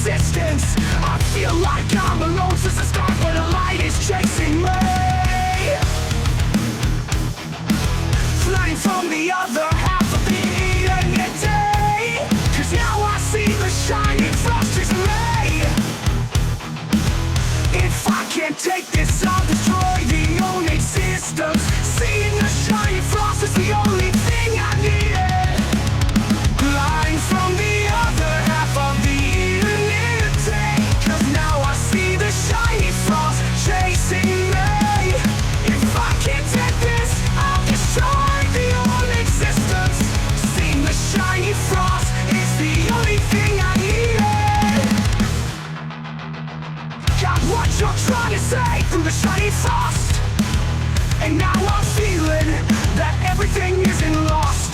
existence. I feel like I'm alone since the start, but a light is chasing me. Flying from the other half of the Eter-ni-ty, 'cause now I see the shining frost is me. If I can't take this, I'll destroy the own existence. Seeing the shining frost is the only thing I needed. Flying from the other half of the Eter-ni-ty, 'cause now I see the shiny frost chasing me. If I can't take this, I'll destroy the old existence. Seeing the shiny frost is the only thing I needed. Got what you're trying to say through the shiny frost, and now I'm feeling that everything isn't lost.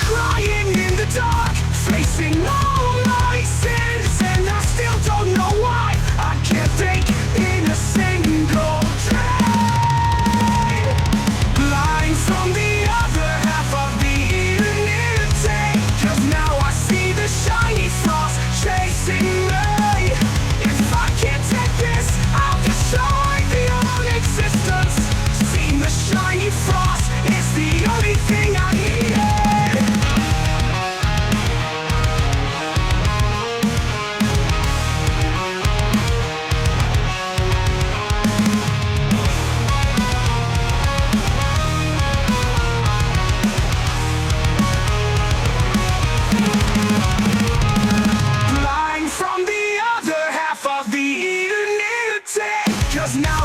Crying in the dark, facing all my sins, and I still don't know why I can't think in a single day. Flying from the other half of the Eter-ni-ty, 'cause now I see the shiny frost chasing me. If I can't take this, I'll destroy the old existence. Seeing the shiny frost is the only thing I needed. Flying from the other half of the Eter-ni-ty, 'cause now